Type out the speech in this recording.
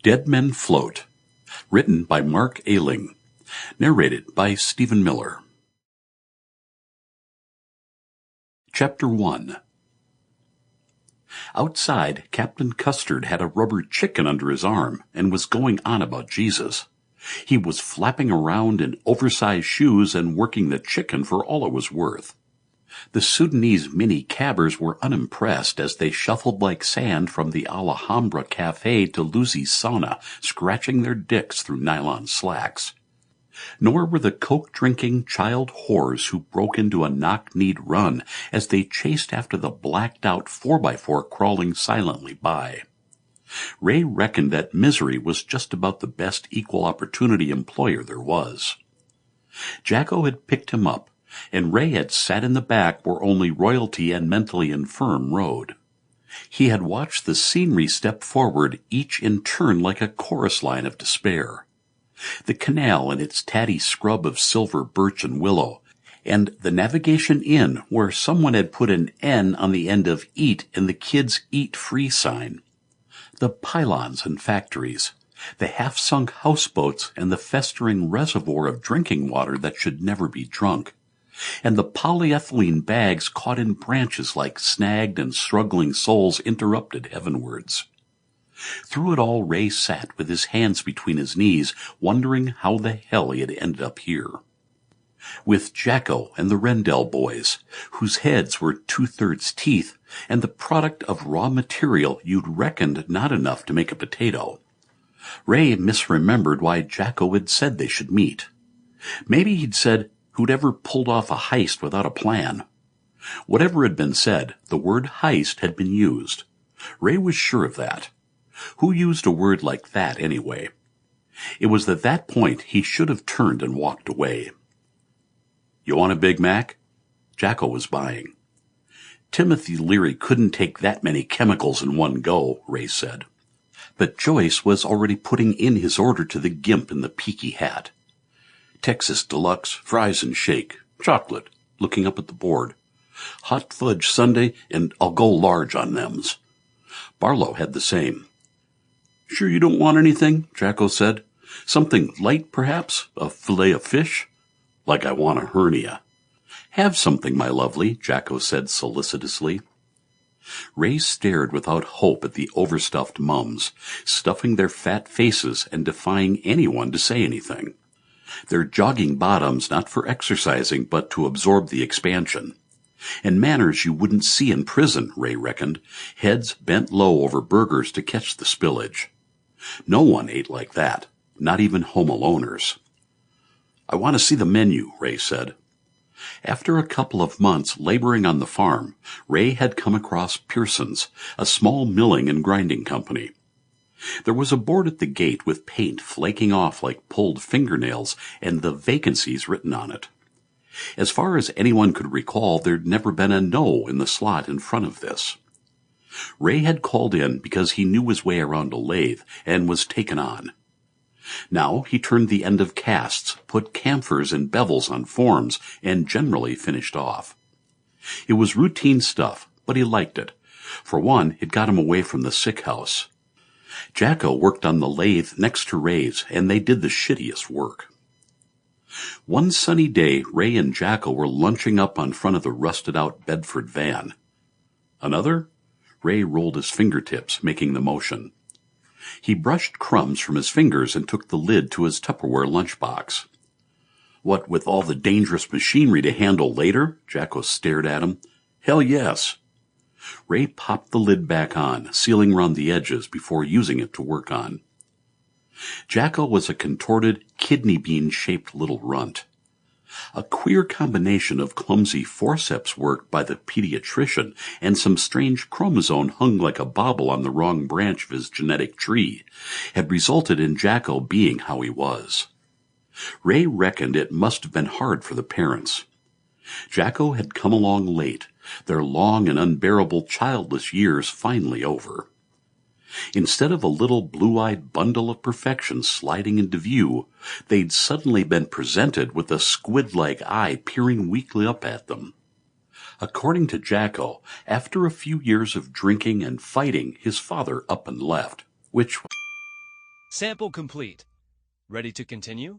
Dead Men Float, written by Mark Ayling, narrated by Stephen Miller. Chapter 1. Outside, Captain Custard had a rubber chicken under his arm and was going on about Jesus. He was flapping around in oversized shoes and working the chicken for all it was worth. The Sudanese mini-cabbers were unimpressed as they shuffled like sand from the Alhambra Cafe to Lucy's sauna, scratching their dicks through nylon slacks. Nor were the coke-drinking child whores who broke into a knock-kneed run as they chased after the blacked-out 4x4 crawling silently by. Ray reckoned that Misery was just about the best equal-opportunity employer there was. Jacko had picked him up, and Ray had sat in the back where only royalty and mentally infirm rode. He had watched the scenery step forward, each in turn like a chorus line of despair. The canal and its tatty scrub of silver birch and willow, and the Navigation Inn where someone had put an N on the end of eat in the kids' eat free sign. The pylons and factories, the half-sunk houseboats and the festering reservoir of drinking water that should never be drunk, and the polyethylene bags caught in branches like snagged and struggling souls interrupted heavenwards. Through it all Ray sat with his hands between his knees, wondering how the hell he had ended up here. With Jacko and the Rendell boys, whose heads were 2/3 teeth, and the product of raw material you'd reckoned not enough to make a potato. Ray misremembered why Jacko had said they should meet. Maybe he'd said who'd ever pulled off a heist without a plan. Whatever had been said, the word heist had been used. Ray was sure of that. Who used a word like that anyway? It was at that point he should have turned and walked away. "You want a Big Mac?" Jacko was buying. Timothy Leary couldn't take that many chemicals in one go, Ray said. But Joyce was already putting in his order to the gimp in the peaky hat. "Texas Deluxe, fries and shake, chocolate," looking up at the board. "Hot fudge sundae, and I'll go large on thems." Barlow had the same. "Sure you don't want anything?" Jacko said. "Something light, perhaps? A fillet of fish?" "Like I want a hernia." "Have something, my lovely," Jacko said solicitously. Ray stared without hope at the overstuffed mums, stuffing their fat faces and defying anyone to say anything. Their jogging bottoms not for exercising but to absorb the expansion. And manners you wouldn't see in prison, Ray reckoned, heads bent low over burgers to catch the spillage. No one ate like that, not even home aloners. "I want to see the menu," Ray said. After a couple of months laboring on the farm, Ray had come across Pearson's, a small milling and grinding company. There was a board at the gate with paint flaking off like pulled fingernails and the vacancies written on it. As far as anyone could recall, there'd never been a no in the slot in front of this. Ray had called in because he knew his way around a lathe and was taken on. Now he turned the end of casts, put camphors and bevels on forms, and generally finished off. It was routine stuff, but he liked it. For one, it got him away from the sick house. Jacko worked on the lathe next to Ray's, and they did the shittiest work. One sunny day, Ray and Jacko were lunching up on front of the rusted-out Bedford van. Another? Ray rolled his fingertips, making the motion. He brushed crumbs from his fingers and took the lid to his Tupperware lunchbox. "What, with all the dangerous machinery to handle later?" Jacko stared at him. "Hell yes." Ray popped the lid back on, sealing round the edges before using it to work on. Jacko was a contorted, kidney bean-shaped little runt. A queer combination of clumsy forceps work by the pediatrician and some strange chromosome hung like a bauble on the wrong branch of his genetic tree had resulted in Jacko being how he was. Ray reckoned it must have been hard for the parents. Jacko had come along late, their long and unbearable childless years finally over. Instead of a little blue-eyed bundle of perfection sliding into view, they'd suddenly been presented with a squid-like eye peering weakly up at them. According to Jacko, after a few years of drinking and fighting, his father up and left, which Sample complete. Ready to continue?